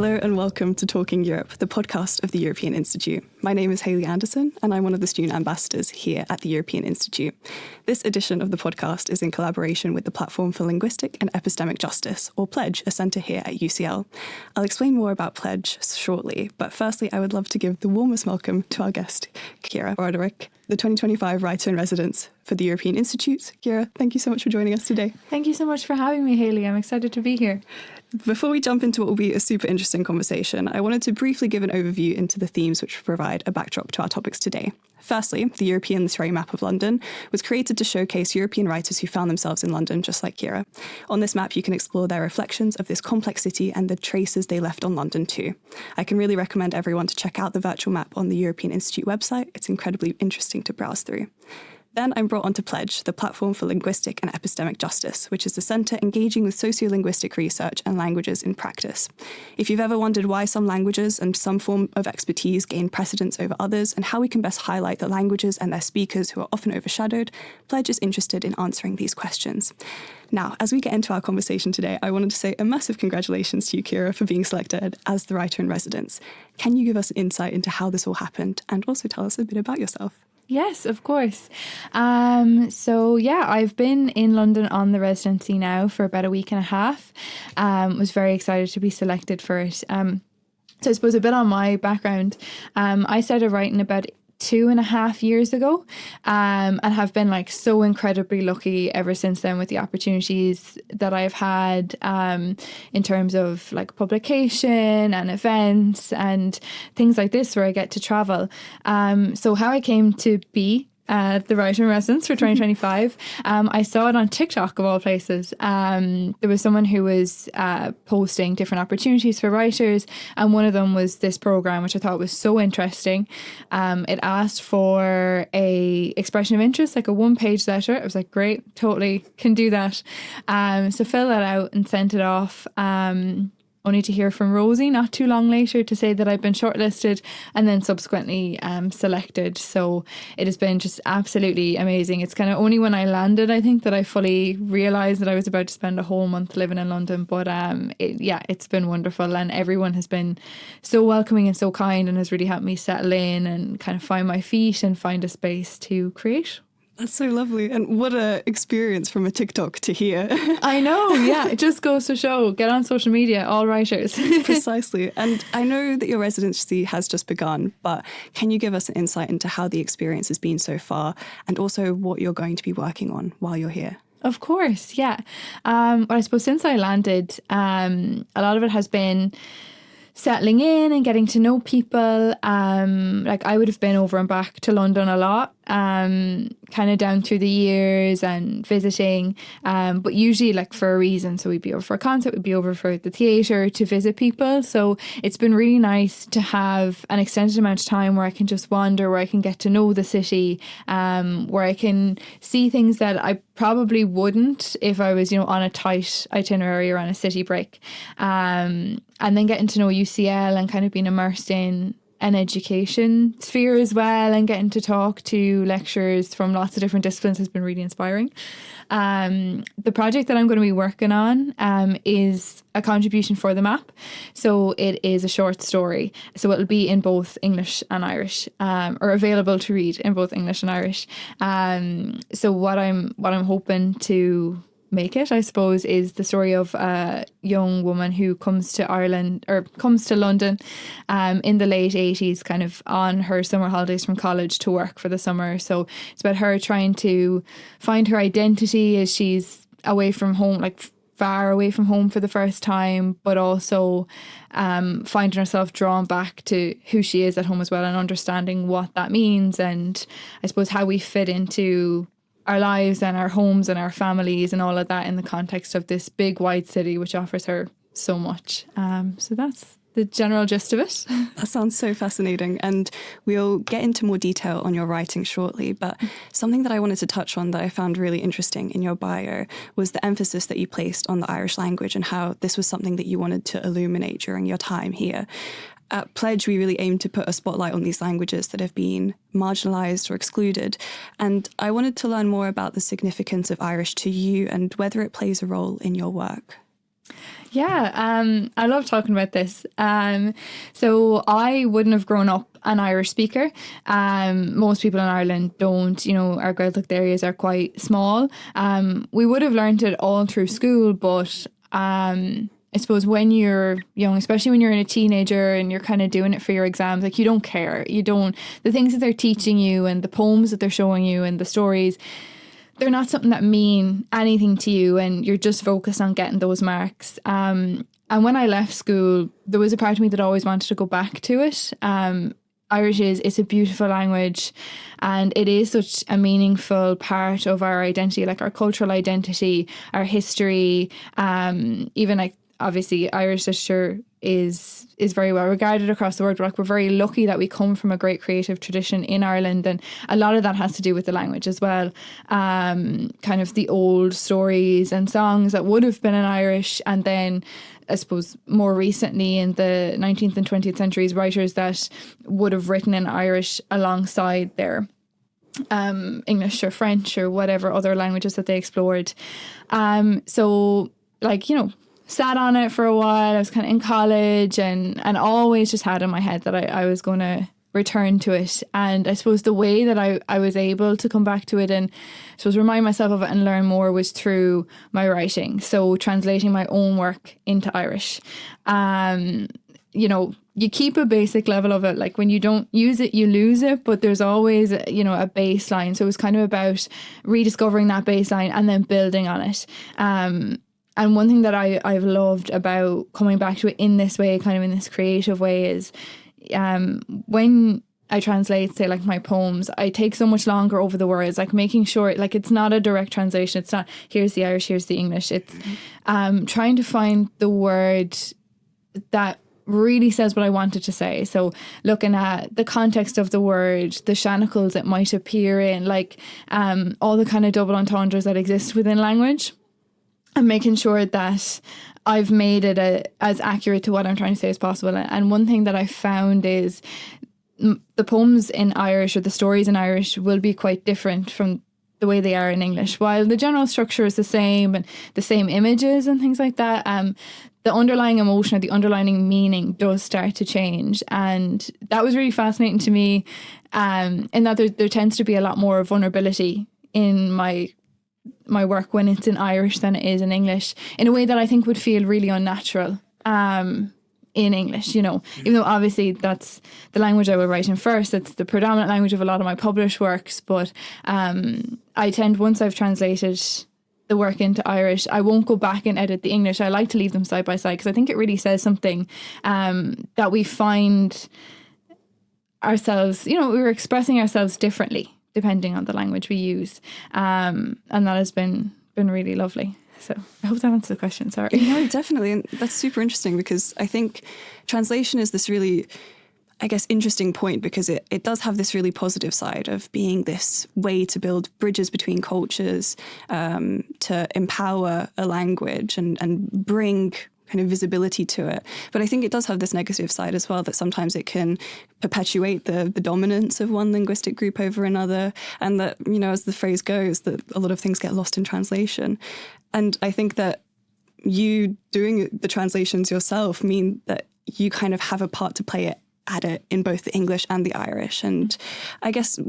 Hello and welcome to Talking Europe, the podcast of the European Institute. My name is Hayley Anderson and I'm one of the student ambassadors here at the European Institute. This edition of the podcast is in collaboration with the Platform for Linguistic and Epistemic Justice, or PLEJ, a centre here at UCL. I'll explain more about PLEJ shortly, but firstly I would love to give the warmest welcome to our guest, Ciara Broderick, the 2025 Writer-in-Residence for the European Institute. Ciara, thank you so much for joining us today. Thank you so much for having me, Hayley. I'm excited to be here. Before we jump into what will be a super interesting conversation, I wanted to briefly give an overview into the themes which provide a backdrop to our topics today. Firstly, the European Literary Map of London was created to showcase European writers who found themselves in London, just like Ciara. On this map, you can explore their reflections of this complex city and the traces they left on London too. I can really recommend everyone to check out the virtual map on the European Institute website. It's incredibly interesting to browse through. Then I'm brought onto PLEJ, the Platform for Linguistic and Epistemic Justice, which is the centre engaging with sociolinguistic research and languages in practice. If you've ever wondered why some languages and some form of expertise gain precedence over others and how we can best highlight the languages and their speakers who are often overshadowed, PLEJ is interested in answering these questions. Now, as we get into our conversation today, I wanted to say a massive congratulations to you, Ciara, for being selected as the Writer-in-Residence. Can you give us an insight into how this all happened and also tell us a bit about yourself? Yes, of course. I've been in London on the residency now for about a week and a half. Was very excited to be selected for it. So I suppose a bit on my background. I started writing about 2.5 years ago and have been so incredibly lucky ever since then with the opportunities that I've had in terms of publication and events and things like this where I get to travel. So how I came to be the Writer-in-Residence for 2025. I saw it on TikTok of all places. There was someone who was posting different opportunities for writers, and one of them was this program, which I thought was so interesting. It asked for a expression of interest, like a 1-page letter. I was like, great, totally can do that. So filled that out and sent it off. Only to hear from Rosie not too long later to say that I'd been shortlisted and then subsequently selected. So it has been just absolutely amazing. It's kind of only when I landed, I think, that I fully realised that I was about to spend a whole month living in London. But it's been wonderful, and everyone has been so welcoming and so kind and has really helped me settle in and kind of find my feet and find a space to create. That's so lovely. And what an experience from a TikTok to here. I know, yeah. It just goes to show, get on social media, all writers. Precisely. And I know that your residency has just begun, but can you give us an insight into how the experience has been so far and also what you're going to be working on while you're here? Of course, yeah. Well, I suppose since I landed, a lot of it has been settling in and getting to know people. I would have been over and back to London a lot, kind of down through the years and visiting, but usually for a reason. So we'd be over for a concert, we'd be over for the theatre to visit people. So it's been really nice to have an extended amount of time where I can just wander, where I can get to know the city, where I can see things that I probably wouldn't if I was, on a tight itinerary or on a city break. And then getting to know UCL and kind of being immersed in an education sphere as well, and getting to talk to lecturers from lots of different disciplines has been really inspiring. The project that I'm going to be working on is a contribution for the map. So it is a short story. So it'll be in both English and Irish, or available to read in both English and Irish. So what I'm hoping to make it, I suppose, is the story of a young woman who comes to Ireland, or comes to London in the late 80s, kind of on her summer holidays from college to work for the summer. So it's about her trying to find her identity as she's away from home, far away from home for the first time, but also finding herself drawn back to who she is at home as well, and understanding what that means, and I suppose how we fit into our lives and our homes and our families and all of that in the context of this big wide city which offers her so much. So that's the general gist of it. That sounds so fascinating, and we'll get into more detail on your writing shortly, but something that I wanted to touch on that I found really interesting in your bio was the emphasis that you placed on the Irish language and how this was something that you wanted to illuminate during your time here. At PLEJ, we really aim to put a spotlight on these languages that have been marginalised or excluded. And I wanted to learn more about the significance of Irish to you and whether it plays a role in your work. Yeah, I love talking about this. So I wouldn't have grown up an Irish speaker. Most people in Ireland don't. Our Gaeltacht areas are quite small. We would have learned it all through school, but I suppose when you're young, especially when you're in a teenager and you're kind of doing it for your exams, like you don't care. The things that they're teaching you and the poems that they're showing you and the stories, they're not something that mean anything to you, and you're just focused on getting those marks. And when I left school, there was a part of me that always wanted to go back to it. Irish it's a beautiful language, and it is such a meaningful part of our identity, like our cultural identity, our history, even like obviously Irish literature is very well regarded across the world. But like, we're very lucky that we come from a great creative tradition in Ireland, and a lot of that has to do with the language as well. Kind of the old stories and songs that would have been in Irish, and then I suppose more recently in the 19th and 20th centuries, writers that would have written in Irish alongside their English or French or whatever other languages that they explored. So like, sat on it for a while. I was kind of in college and always just had in my head that I was going to return to it. And I suppose the way that I was able to come back to it and I suppose remind myself of it and learn more was through my writing. So translating my own work into Irish. You keep a basic level of it. Like when you don't use it, you lose it, but there's always, a baseline. So it was kind of about rediscovering that baseline and then building on it. And one thing that I've loved about coming back to it in this way, kind of in this creative way, is when I translate, say, like my poems, I take so much longer over the words, like making sure, like it's not a direct translation. It's not, here's the Irish, here's the English. It's trying to find the word that really says what I wanted to say. So looking at the context of the word, the shanacles it might appear in, like all the kind of double entendres that exist within language. And making sure that I've made it as accurate to what I'm trying to say as possible. And one thing that I found is the poems in Irish or the stories in Irish will be quite different from the way they are in English. While the general structure is the same and the same images and things like that, the underlying emotion or the underlying meaning does start to change. And that was really fascinating to me, in that there tends to be a lot more vulnerability in my work when it's in Irish than it is in English, in a way that I think would feel really unnatural in English, even though obviously that's the language I will write in first. It's the predominant language of a lot of my published works, but I tend, once I've translated the work into Irish, I won't go back and edit the English. I like to leave them side by side because I think it really says something that we find ourselves, we're expressing ourselves differently depending on the language we use. And that has been really lovely. So I hope that answers the question. Sorry. No, definitely. And that's super interesting because I think translation is this really, I guess, interesting point because it does have this really positive side of being this way to build bridges between cultures, to empower a language and bring kind of visibility to it. But I think it does have this negative side as well, that sometimes it can perpetuate the dominance of one linguistic group over another. And that, as the phrase goes, that a lot of things get lost in translation. And I think that you doing the translations yourself mean that you kind of have a part to play at it in both the English and the Irish. And I guess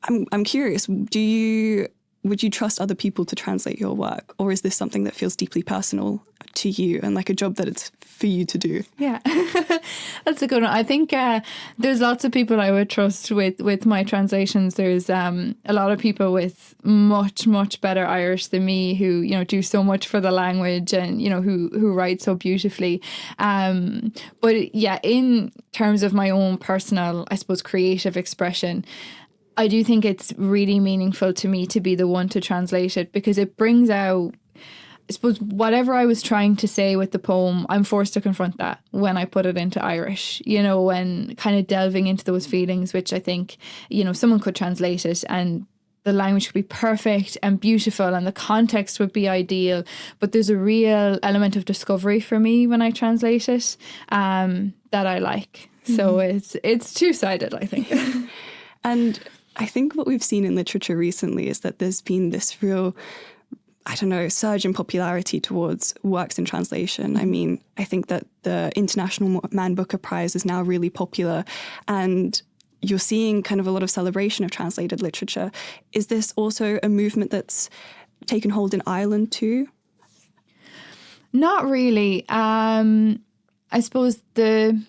I'm curious, would you trust other people to translate your work? Or is this something that feels deeply personal to you and like a job that it's for you to do? Yeah, that's a good one. I think there's lots of people I would trust with my translations. There's a lot of people with much, much better Irish than me who, do so much for the language and, who write so beautifully. But yeah, in terms of my own personal, I suppose, creative expression, I do think it's really meaningful to me to be the one to translate it because it brings out, I suppose, whatever I was trying to say with the poem, I'm forced to confront that when I put it into Irish, and kind of delving into those feelings, which I think, someone could translate it and the language could be perfect and beautiful and the context would be ideal. But there's a real element of discovery for me when I translate it that I like. Mm-hmm. So it's two-sided, I think. And I think what we've seen in literature recently is that there's been this real I don't know, surge in popularity towards works in translation. I mean, I think that the International Man Booker Prize is now really popular, and you're seeing kind of a lot of celebration of translated literature. Is this also a movement that's taken hold in Ireland too? Not really. I suppose in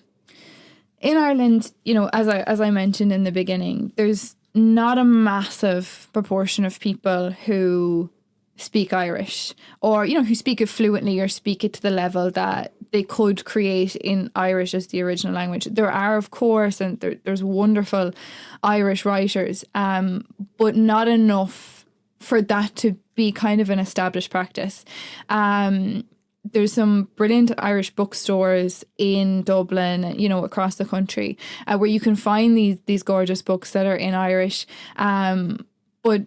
Ireland, you know, as I mentioned in the beginning, there's not a massive proportion of people who speak Irish, or, you know, who speak it fluently or speak it to the level that they could create in Irish as the original language. There are, of course, and there's wonderful Irish writers, but not enough for that to be kind of an established practice. There's some brilliant Irish bookstores in Dublin, you know, across the country, where you can find these gorgeous books that are in Irish, but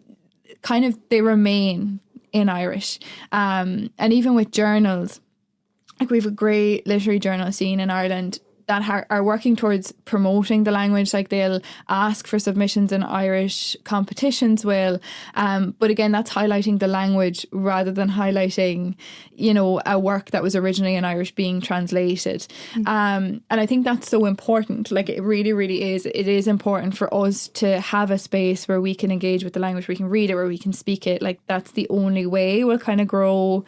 kind of they remain in Irish. And even with journals, like we have a great literary journal scene in Ireland that are working towards promoting the language. Like they'll ask for submissions in Irish, competitions will. But again, that's highlighting the language rather than highlighting, you know, a work that was originally in Irish being translated. And I think that's so important. Like it really, really is. It is important for us to have a space where we can engage with the language, we can read it, where we can speak it. Like that's the only way we'll kind of grow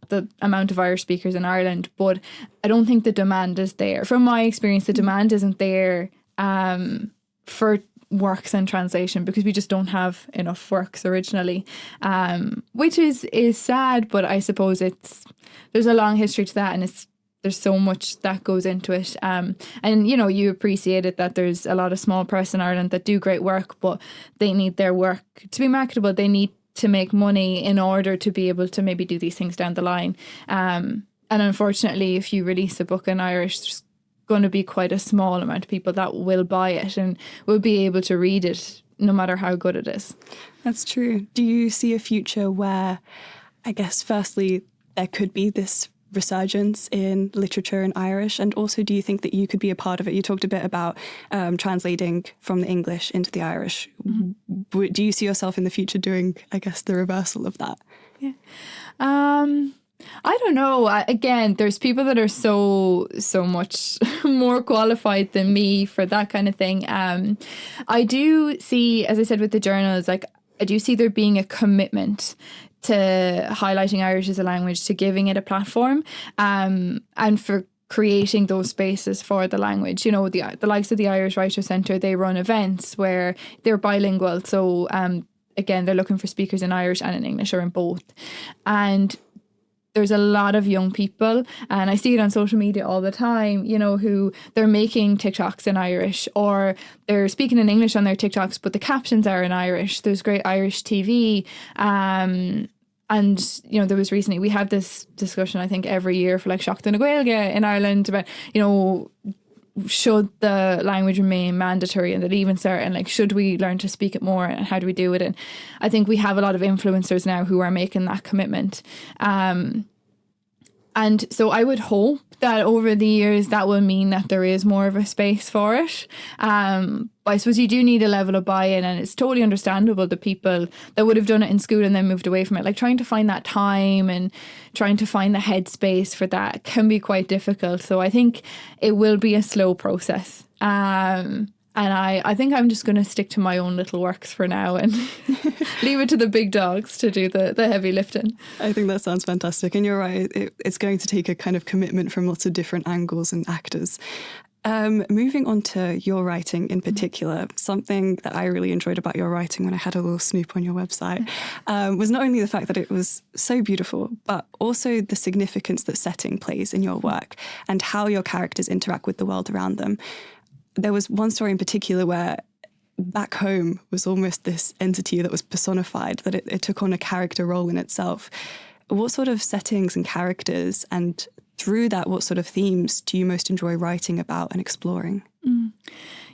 the amount of Irish speakers in Ireland. But I don't think the demand is there. From my experience, the demand isn't there for works and translation, because we just don't have enough works originally, which is sad, but I suppose there's a long history to that, and there's so much that goes into it. And, you know, you appreciate it that there's a lot of small press in Ireland that do great work, but they need their work to be marketable. They need to make money in order to be able to maybe do these things down the line. And unfortunately, if you release a book in Irish, there's going to be quite a small amount of people that will buy it and will be able to read it no matter how good it is. That's true. Do you see a future where, I guess, firstly, there could be this resurgence in literature in Irish, and also do you think that you could be a part of it? You talked a bit about translating from the English into the Irish. Do you see yourself in the future doing, I guess, the reversal of that? Yeah. I don't know. Again, there's people that are so much more qualified than me for that kind of thing. I do see, as I said with the journals, like I do see there being a commitment to highlighting Irish as a language, to giving it a platform, and for creating those spaces for the language. You know, the likes of the Irish Writer Centre, they run events where they're bilingual. So again, they're looking for speakers in Irish and in English, or in both. And there's a lot of young people, and I see it on social media all the time, you know, who they're making TikToks in Irish, or they're speaking in English on their TikToks, but the captions are in Irish. There's great Irish TV. And, you know, there was recently, we have this discussion, I think, every year for like Seachtain na Gaeilge in Ireland about, you know, should the language remain mandatory and the Leaving Cert, and like, should we learn to speak it more, and how do we do it? And I think we have a lot of influencers now who are making that commitment. And so I would hope that over the years that will mean that there is more of a space for it. But I suppose you do need a level of buy-in, and it's totally understandable the people that would have done it in school and then moved away from it. Like trying to find that time and trying to find the headspace for that can be quite difficult. So I think it will be a slow process. And I think I'm just going to stick to my own little works for now and leave it to the big dogs to do the heavy lifting. I think that sounds fantastic. And you're right, it's going to take a kind of commitment from lots of different angles and actors. Moving on to your writing in particular, something that I really enjoyed about your writing when I had a little snoop on your website was not only the fact that it was so beautiful, but also the significance that setting plays in your work and how your characters interact with the world around them. There was one story in particular where back home was almost this entity that was personified, that it took on a character role in itself. What sort of settings and characters, and through that, what sort of themes do you most enjoy writing about and exploring?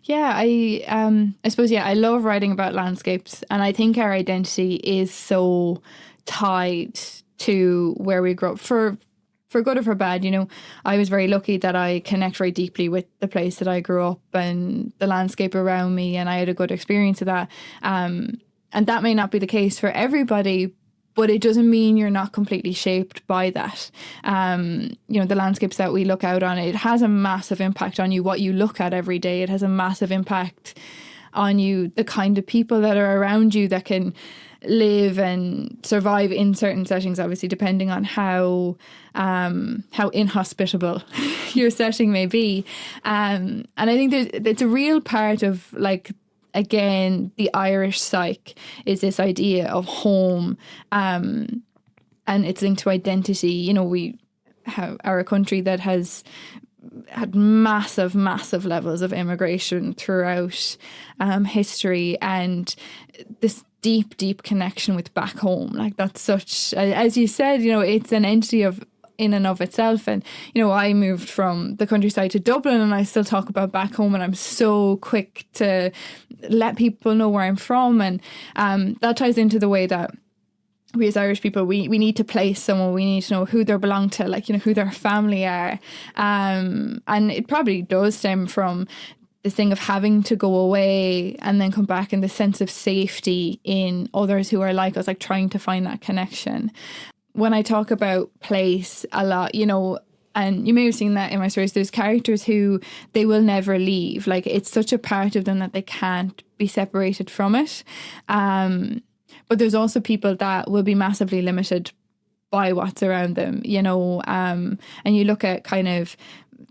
Yeah, I suppose, I love writing about landscapes, and I think our identity is so tied to where we grew up. For good or for bad, you know, I was very lucky that I connect very deeply with the place that I grew up and the landscape around me, and I had a good experience of that. And And that may not be the case for everybody, but it doesn't mean you're not completely shaped by that. The landscapes that we look out on, it has a massive impact on you, what you look at every day. It has a massive impact on you, the kind of people that are around you that can live and survive in certain settings, obviously, depending on how inhospitable your setting may be. And I think it's a real part of, like, again, the Irish psyche is this idea of home, and it's linked to identity. We are a country that has had massive levels of immigration throughout history, and this deep connection with back home. Like, that's such, as you said, it's an entity in and of itself. And I moved from the countryside to Dublin, and I still talk about back home, and I'm so quick to let people know where I'm from. And that ties into the way that we as Irish people, we need to place someone, we need to know who they belong to, like, who their family are. And it probably does stem from this thing of having to go away and then come back, and the sense of safety in others who are like us, like trying to find that connection. When I talk about place a lot, and you may have seen that in my stories, there's characters who they will never leave. Like, it's such a part of them that they can't be separated from it. But there's also people that will be massively limited by what's around them, and you look at kind of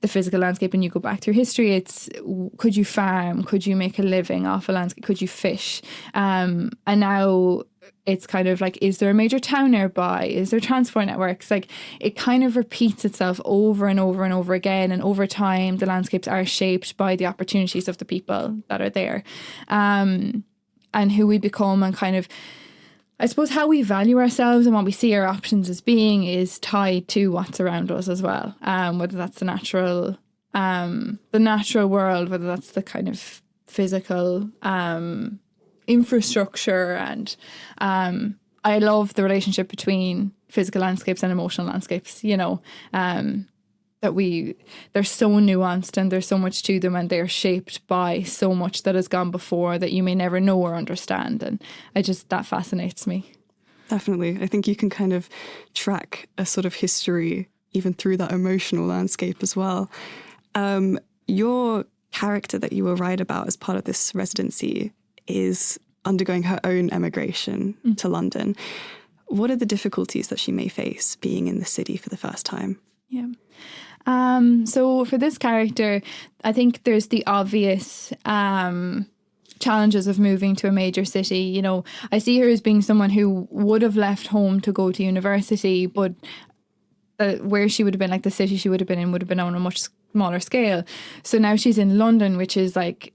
the physical landscape and you go back through history. It's, could you farm? Could you make a living off a landscape? Could you fish? And now it's kind of like, is there a major town nearby? Is there transport networks? Like, it kind of repeats itself over and over and over again. And over time, the landscapes are shaped by the opportunities of the people that are there, and who we become, and kind of, I suppose, how we value ourselves and what we see our options as being is tied to what's around us as well. Whether that's the natural world, whether that's the kind of physical infrastructure. And I love the relationship between physical landscapes and emotional landscapes, that they're so nuanced and there's so much to them, and they're shaped by so much that has gone before that you may never know or understand. And that fascinates me. Definitely. I think you can kind of track a sort of history even through that emotional landscape as well. Your character that you will write about as part of this residency is undergoing her own emigration to London. What are the difficulties that she may face being in the city for the first time? Yeah. So for this character, I think there's the obvious challenges of moving to a major city. I see her as being someone who would have left home to go to university, but where she would have been, like the city she would have been in, would have been on a much smaller scale. So now she's in London, which is like,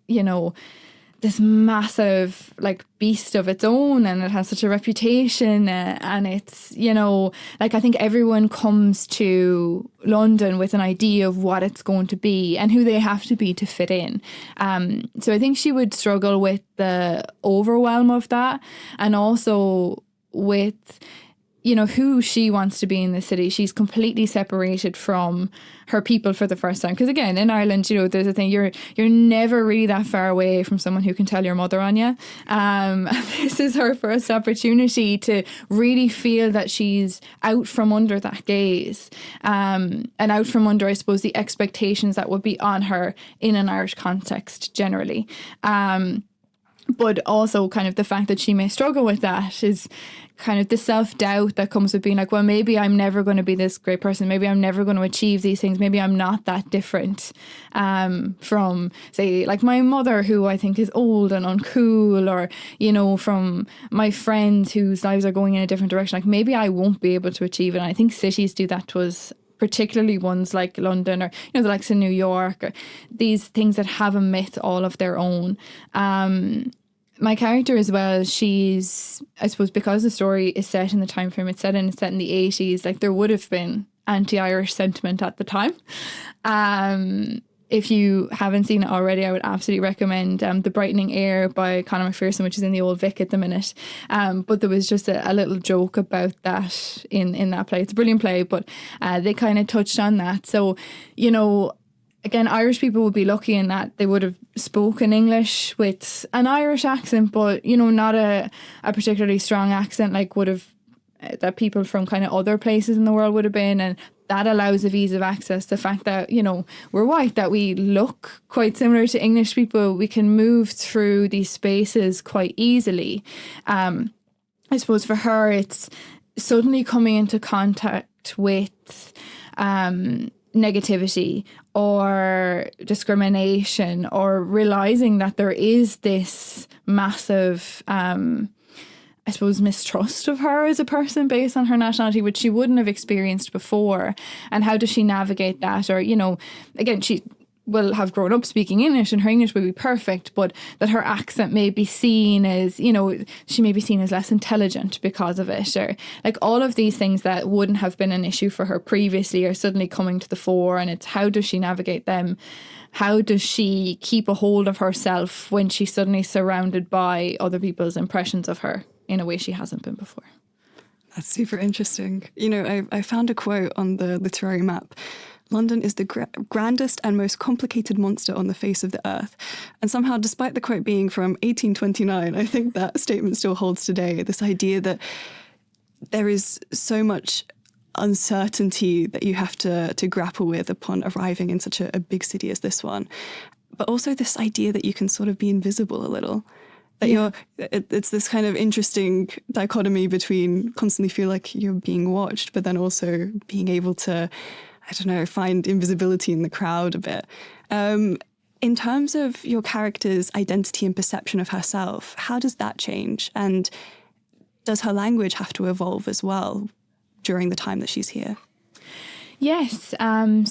this massive like beast of its own, and it has such a reputation, and it's, like, I think everyone comes to London with an idea of what it's going to be and who they have to be to fit in. So I think she would struggle with the overwhelm of that, and also with who she wants to be in the city. She's completely separated from her people for the first time. Because again, in Ireland, there's a thing, you're never really that far away from someone who can tell your mother on you. This is her first opportunity to really feel that she's out from under that gaze, and out from under, I suppose, the expectations that would be on her in an Irish context generally. But also kind of the fact that she may struggle with that is kind of the self-doubt that comes with being like, well, maybe I'm never going to be this great person. Maybe I'm never going to achieve these things. Maybe I'm not that different from, say, like my mother, who I think is old and uncool, or, from my friends whose lives are going in a different direction. Like, maybe I won't be able to achieve it. And I think cities do that to us, particularly ones like London, or the likes of New York, or these things that have a myth all of their own. My character as well, she's, I suppose, because the story is set in the time frame it's set in the 80s, like there would have been anti-Irish sentiment at the time. If you haven't seen it already, I would absolutely recommend The Brightening Air by Conor McPherson, which is in the Old Vic at the minute. But there was just a little joke about that in that play. It's a brilliant play, but they kind of touched on that. So, again, Irish people would be lucky in that they would have spoken English with an Irish accent, but, you know, not a particularly strong accent like would have that people from kind of other places in the world would have been. And that allows a ease of access. The fact that, you know, we're white, that we look quite similar to English people, we can move through these spaces quite easily. I suppose for her, it's suddenly coming into contact with negativity or discrimination, or realizing that there is this massive I suppose, mistrust of her as a person based on her nationality, which she wouldn't have experienced before. And how does she navigate that? Or, you know, again, she will have grown up speaking English and her English will be perfect, but that her accent may be seen as, you know, she may be seen as less intelligent because of it, or like all of these things that wouldn't have been an issue for her previously are suddenly coming to the fore. And it's how does she navigate them? How does she keep a hold of herself when she's suddenly surrounded by other people's impressions of her in a way she hasn't been before? That's super interesting. You know, I found a quote on the literary map. London is the grandest and most complicated monster on the face of the earth. And somehow, despite the quote being from 1829, I think that statement still holds today. This idea that there is so much uncertainty that you have to grapple with upon arriving in such a big city as this one. But also this idea that you can sort of be invisible a little. That it's this kind of interesting dichotomy between constantly feel like you're being watched, but then also being able to, I don't know, find invisibility in the crowd a bit. In terms of your character's identity and perception of herself, how does that change? And does her language have to evolve as well during the time that she's here? Yes.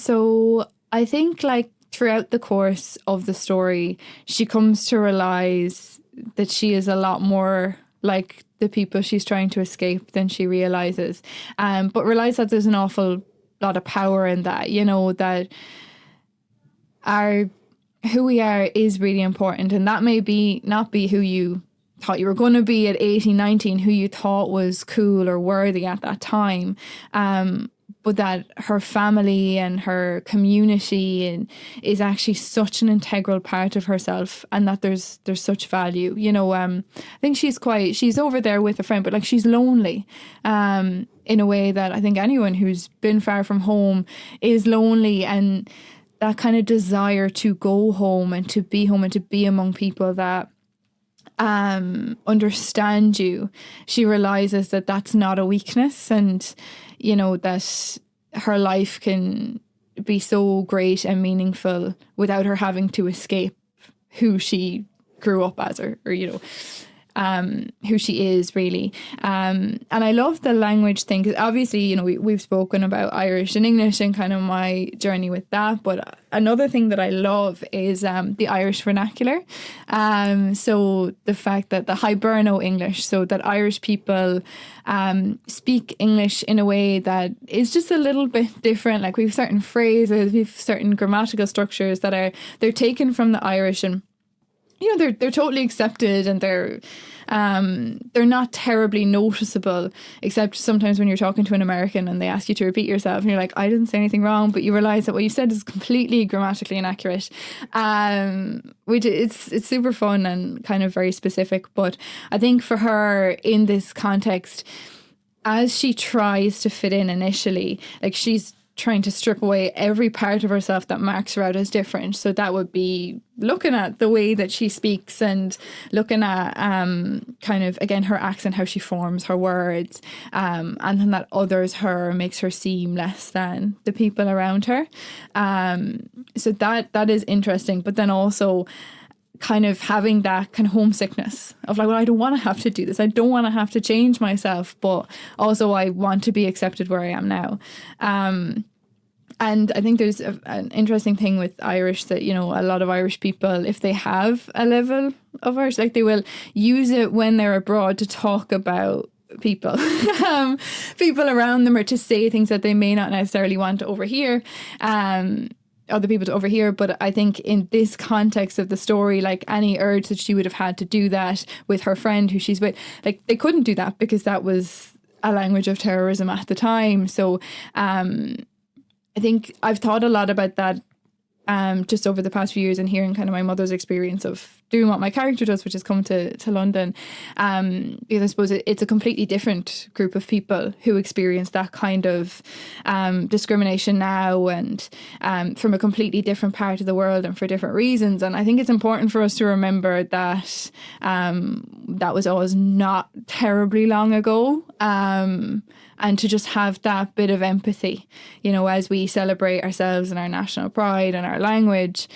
So I think like throughout the course of the story, she comes to realize that she is a lot more like the people she's trying to escape than she realizes. But realize that there's an awful lot of power in that, you know, that who we are is really important. And that may be not be who you thought you were going to be at 18, 19, who you thought was cool or worthy at that time. But that her family and her community is actually such an integral part of herself, and that there's such value. You know, I think she's over there with a friend, but like she's lonely in a way that I think anyone who's been far from home is lonely, and that kind of desire to go home and to be home and to be among people that understand you. She realizes that that's not a weakness, and you know that her life can be so great and meaningful without her having to escape who she grew up as, or you know, who she is really. And I love the language thing, because obviously, you know, we've spoken about Irish and English and kind of my journey with that. But another thing that I love is the Irish vernacular. So the fact that the Hiberno English, so that Irish people speak English in a way that is just a little bit different. Like we've certain phrases, we've certain grammatical structures that they're taken from the Irish, and you know, they're totally accepted, and they're not terribly noticeable, except sometimes when you're talking to an American and they ask you to repeat yourself and you're like, I didn't say anything wrong, but you realise that what you said is completely grammatically inaccurate. Which it's super fun and kind of very specific. But I think for her in this context, as she tries to fit in initially, like she's trying to strip away every part of herself that marks her out as different. So that would be looking at the way that she speaks, and looking at kind of, again, her accent, how she forms her words, and then that others her, makes her seem less than the people around her. So that is interesting. But then also kind of having that kind of homesickness of like, well, I don't want to have to do this. I don't want to have to change myself, but also I want to be accepted where I am now. And I think there's an interesting thing with Irish that, you know, a lot of Irish people, if they have a level of Irish, like they will use it when they're abroad to talk about people, people around them, or to say things that they may not necessarily want to overhear. Other people to overhear. But I think in this context of the story, like any urge that she would have had to do that with her friend who she's with, like they couldn't do that because that was a language of terrorism at the time. So I think I've thought a lot about that just over the past few years and hearing kind of my mother's experience of doing what my character does, which is come to London. Because I suppose it's a completely different group of people who experience that kind of discrimination now, and from a completely different part of the world and for different reasons. And I think it's important for us to remember that that was always not terribly long ago. And to just have that bit of empathy, you know, as we celebrate ourselves and our national pride and our language,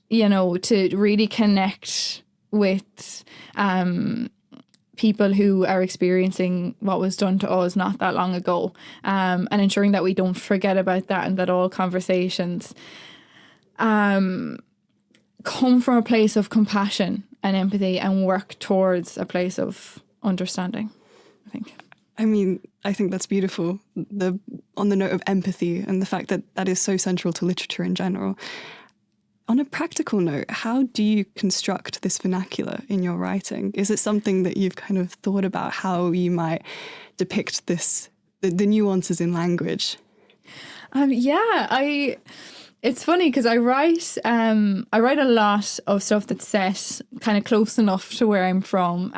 you know, to really connect with people who are experiencing what was done to us not that long ago, and ensuring that we don't forget about that, and that all conversations come from a place of compassion and empathy and work towards a place of understanding, I think. I mean, I think that's beautiful. On the note of empathy and the fact that that is so central to literature in general. On a practical note, how do you construct this vernacular in your writing? Is it something that you've kind of thought about, how you might depict this, the nuances in language? It's funny because I write a lot of stuff that's set kind of close enough to where I'm from,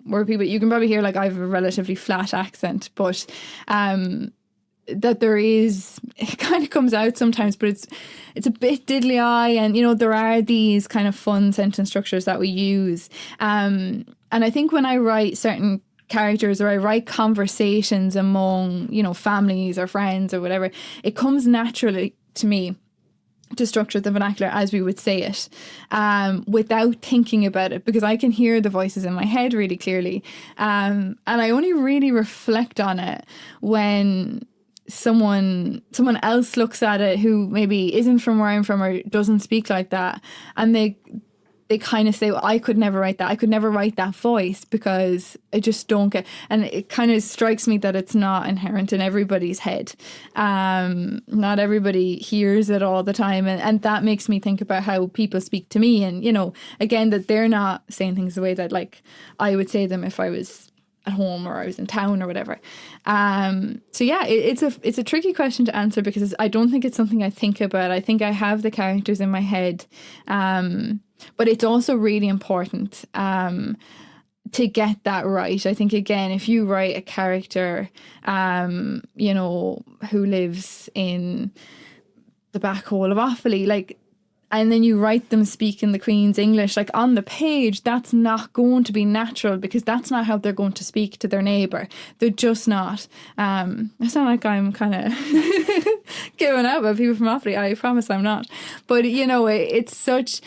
where people, you can probably hear like I have a relatively flat accent, but that there is, it kind of comes out sometimes, but it's a bit diddly-eye, and you know, there are these kind of fun sentence structures that we use, and I think when I write certain characters, or I write conversations among, you know, families or friends or whatever, it comes naturally to me to structure the vernacular as we would say it, without thinking about it, because I can hear the voices in my head really clearly, and I only really reflect on it when someone else looks at it who maybe isn't from where I'm from or doesn't speak like that, and they kind of say, well, I could never write that. I could never write that voice because I just don't get. And it kind of strikes me that it's not inherent in everybody's head. Not everybody hears it all the time. And that makes me think about how people speak to me. And, you know, again, that they're not saying things the way that like I would say them if I was at home or I was in town or whatever. So yeah, it's a tricky question to answer because I don't think it's something I think about. I think I have the characters in my head. But it's also really important to get that right. I think, again, if you write a character, you know, who lives in the back hole of Offaly, like, and then you write them speaking the Queen's English, like on the page, that's not going to be natural because that's not how they're going to speak to their neighbour. They're just not. It's not like I'm kind of giving out about people from Offaly. I promise I'm not. But, you know, it's such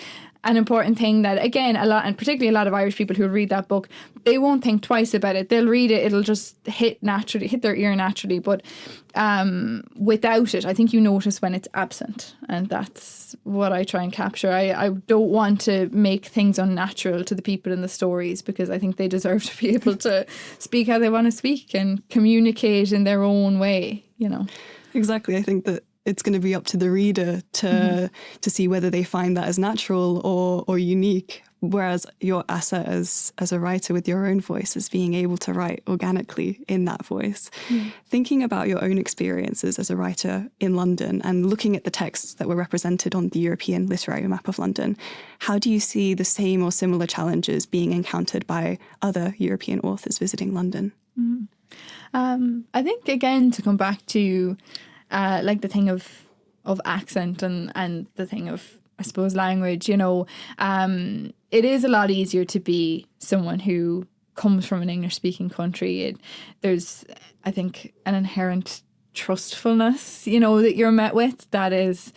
an important thing that, again, a lot, and particularly a lot of Irish people who read that book, they won't think twice about it. They'll read it, it'll just hit their ear naturally. But without it, I think you notice when it's absent, and that's what I try and capture. I don't want to make things unnatural to the people in the stories because I think they deserve to be able to speak how they want to speak and communicate in their own way, you know. Exactly. I think that it's going to be up to the reader to see whether they find that as natural or unique. Whereas your asset as a writer with your own voice is being able to write organically in that voice. Thinking about your own experiences as a writer in London and looking at the texts that were represented on the European literary map of London, how do you see the same or similar challenges being encountered by other European authors visiting London? I think, again, to come back to like the thing of accent and the thing of, I suppose, language, you know, it is a lot easier to be someone who comes from an English-speaking country. There's, I think, an inherent trustfulness, you know, that you're met with that is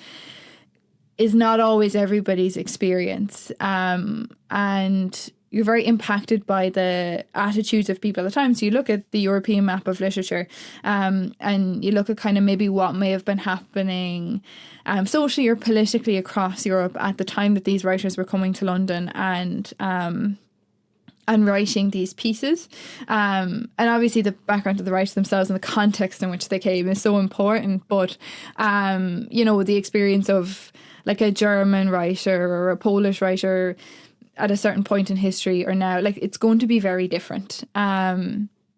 not always everybody's experience. And you're very impacted by the attitudes of people at the time. So you look at the European map of literature, and you look at kind of maybe what may have been happening socially or politically across Europe at the time that these writers were coming to London and writing these pieces. And obviously the background of the writers themselves and the context in which they came is so important. But, you know, the experience of like a German writer or a Polish writer at a certain point in history or now, like, it's going to be very different.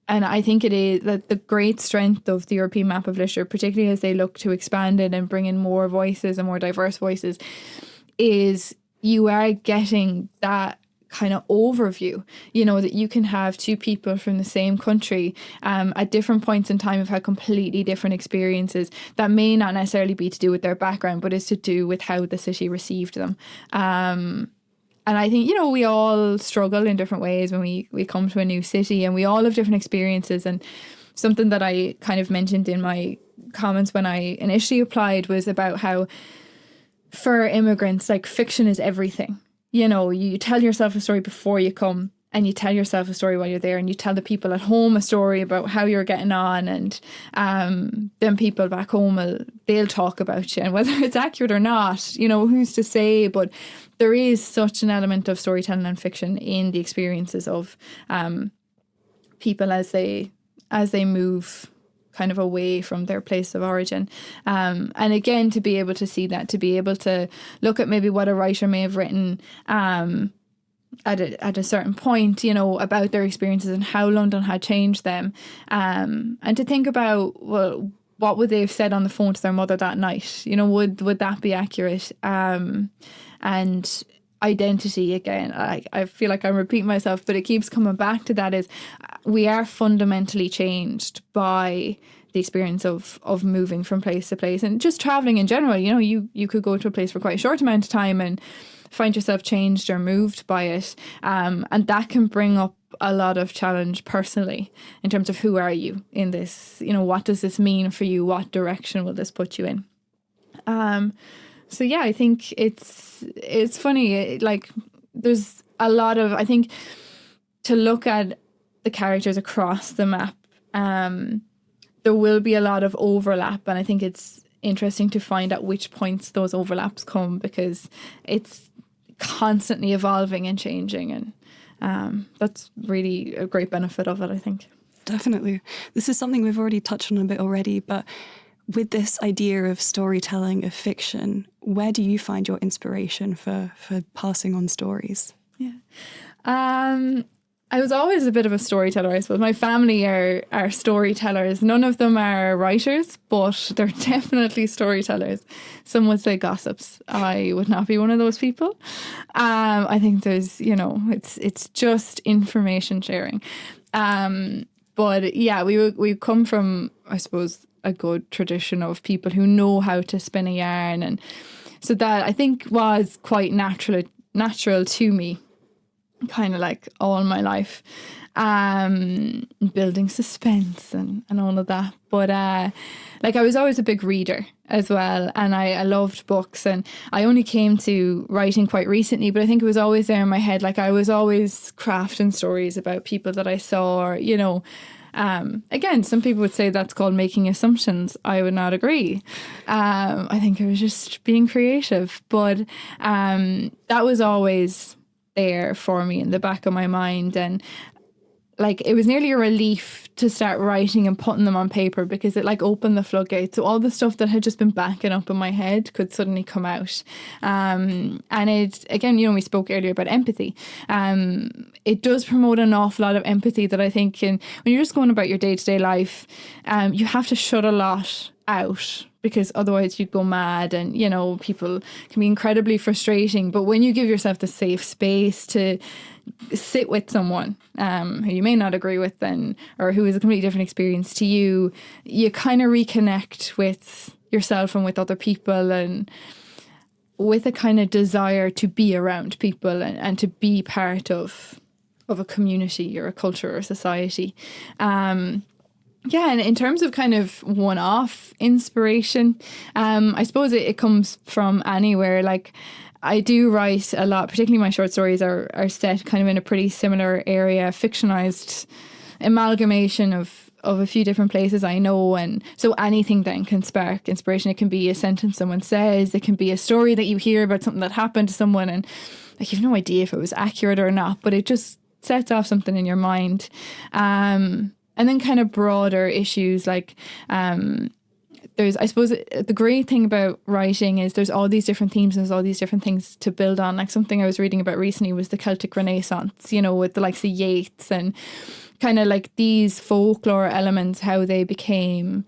I think it is that the great strength of the European Map of Literature, particularly as they look to expand it and bring in more voices and more diverse voices, is you are getting that kind of overview, that you can have two people from the same country at different points in time have had completely different experiences that may not necessarily be to do with their background, but is to do with how the city received them. And I think, we all struggle in different ways when we come to a new city, and we all have different experiences. And something that I kind of mentioned in my comments when I initially applied was about how for immigrants, like, fiction is everything. You tell yourself a story before you come, and you tell yourself a story while you're there, and you tell the people at home a story about how you're getting on, and then people back home they'll talk about you, and whether it's accurate or not, who's to say? But there is such an element of storytelling and fiction in the experiences of people as they move kind of away from their place of origin. And again, to be able to see that, to be able to look at maybe what a writer may have written at a certain point, about their experiences and how London had changed them. And to think about, well, what would they have said on the phone to their mother that night? Would that be accurate? And identity, again, I feel like I'm repeating myself, but it keeps coming back to that, is we are fundamentally changed by the experience of moving from place to place, and just traveling in general. You could go to a place for quite a short amount of time and find yourself changed or moved by it, and that can bring up a lot of challenge personally in terms of who are you in this, what does this mean for you, what direction will this put you in. So yeah, I think it's funny, like, there's a lot of, I think, to look at the characters across the map, there will be a lot of overlap, and I think it's interesting to find at which points those overlaps come, because it's constantly evolving and changing, and that's really a great benefit of it, I think. Definitely. This is something we've already touched on a bit already, but with this idea of storytelling, of fiction, where do you find your inspiration for passing on stories? Yeah. I was always a bit of a storyteller, I suppose. My family are storytellers. None of them are writers, but they're definitely storytellers. Some would say gossips. I would not be one of those people. I think there's, it's just information sharing. But yeah, we come from, I suppose, a good tradition of people who know how to spin a yarn, and so that, I think, was quite natural to me, kind of like all my life, building suspense and all of that. But like, I was always a big reader as well, and I loved books, and I only came to writing quite recently, but I think it was always there in my head. Like, I was always crafting stories about people that I saw, or again, some people would say that's called making assumptions. I would not agree. I think it was just being creative, but that was always there for me in the back of my mind, and like, it was nearly a relief to start writing and putting them on paper, because it like opened the floodgates. So all the stuff that had just been backing up in my head could suddenly come out. And it, again, we spoke earlier about empathy. It does promote an awful lot of empathy that I think when you're just going about your day-to-day life, you have to shut a lot out, because otherwise you'd go mad, and people can be incredibly frustrating. But when you give yourself the safe space to sit with someone who you may not agree with, or who is a completely different experience to you, you kind of reconnect with yourself and with other people, and with a kind of desire to be around people and to be part of a community or a culture or society. Yeah, and in terms of kind of one-off inspiration, I suppose it comes from anywhere. Like, I do write a lot, particularly my short stories are set kind of in a pretty similar area, fictionalized amalgamation of a few different places I know, and so anything then can spark inspiration. It can be a sentence someone says, it can be a story that you hear about something that happened to someone, and like, you've no idea if it was accurate or not, but it just sets off something in your mind. And then kind of broader issues, like there's, I suppose, the great thing about writing is there's all these different themes and there's all these different things to build on. Like, something I was reading about recently was the Celtic Renaissance, with the likes of Yeats, and kind of like these folklore elements, how they became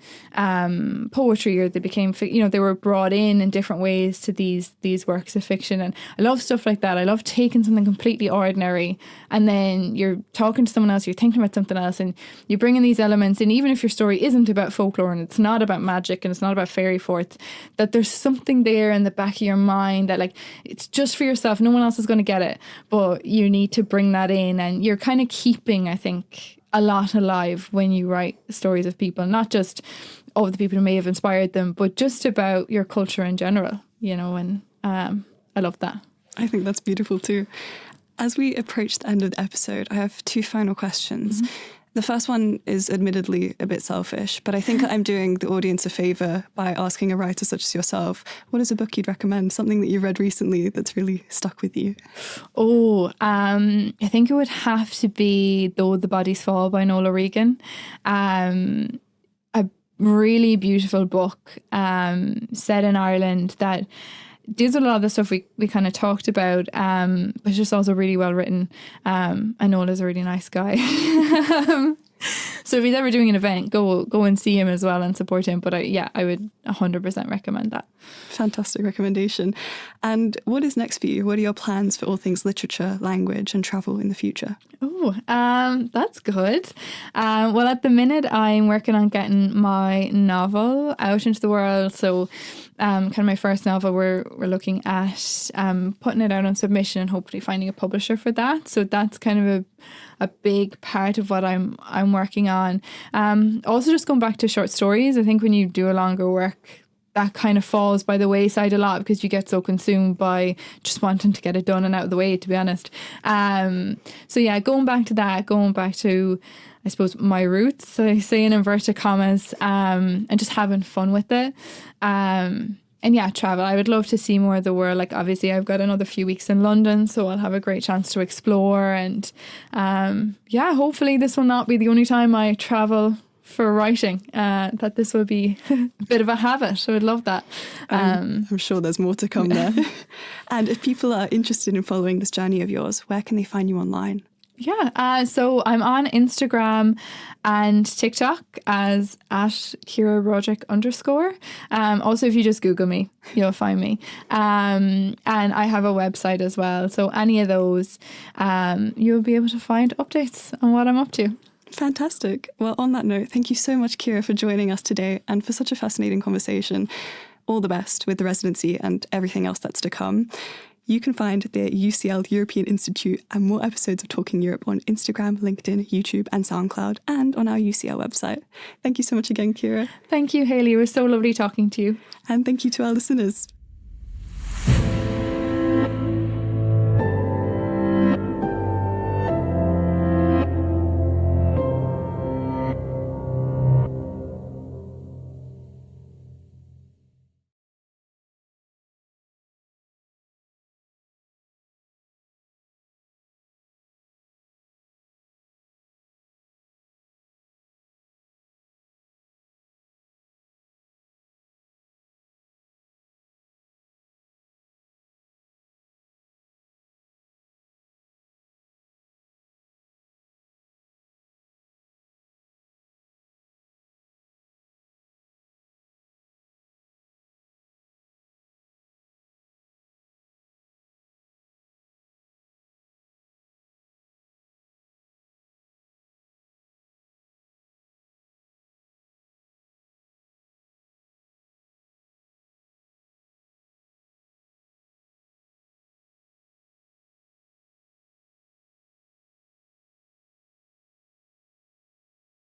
poetry, or they became, they were brought in different ways to these works of fiction. And I love stuff like that. I love taking something completely ordinary and then you're talking to someone else, you're thinking about something else, and you bring in these elements. And even if your story isn't about folklore and it's not about magic and it's not about fairy forts, that there's something there in the back of your mind that like it's just for yourself, no one else is going to get it, but you need to bring that in. And you're kind of keeping, I think, a lot alive when you write stories of people, not just of the people who may have inspired them, but just about your culture in general, and I love that. I think that's beautiful too. As we approach the end of the episode, I have 2 final questions. Mm-hmm. The first one is admittedly a bit selfish, but I think I'm doing the audience a favour by asking a writer such as yourself, what is a book you'd recommend, something that you've read recently that's really stuck with you? I think it would have to be Though the Bodies Fall by Nola Regan. A really beautiful book set in Ireland that deals with a lot of the stuff we kind of talked about, but it's just also really well written. And Nola's a really nice guy. So if he's ever doing an event, go and see him as well and support him. But I would 100% recommend that. Fantastic recommendation. And what is next for you? What are your plans for all things literature, language and travel in the future? That's good. Well, at the minute, I'm working on getting my novel out into the world. So kind of my first novel, we're looking at putting it out on submission and hopefully finding a publisher for that. So that's kind of a big part of what I'm working on. Also just going back to short stories, I think when you do a longer work, that kind of falls by the wayside a lot because you get so consumed by just wanting to get it done and out of the way, to be honest. So yeah, going back to that, going back to, I suppose, my roots, I say in inverted commas, and just having fun with it. And yeah, travel. I would love to see more of the world. Like obviously I've got another few weeks in London, so I'll have a great chance to explore. And hopefully this will not be the only time I travel for writing, that this will be a bit of a habit. I would love that. I'm sure there's more to come there. And if people are interested in following this journey of yours, where can they find you online? So I'm on Instagram and TikTok as @Ciara Broderick _. Also, if you just Google me, you'll find me. And I have a website as well. So any of those, you'll be able to find updates on what I'm up to. Fantastic. Well, on that note, thank you so much, Ciara, for joining us today and for such a fascinating conversation. All the best with the residency and everything else that's to come. You can find the UCL European Institute and more episodes of Talking Europe on Instagram, LinkedIn, YouTube and SoundCloud and on our UCL website. Thank you so much again, Ciara. Thank you, Hayley. It was so lovely talking to you. And thank you to our listeners.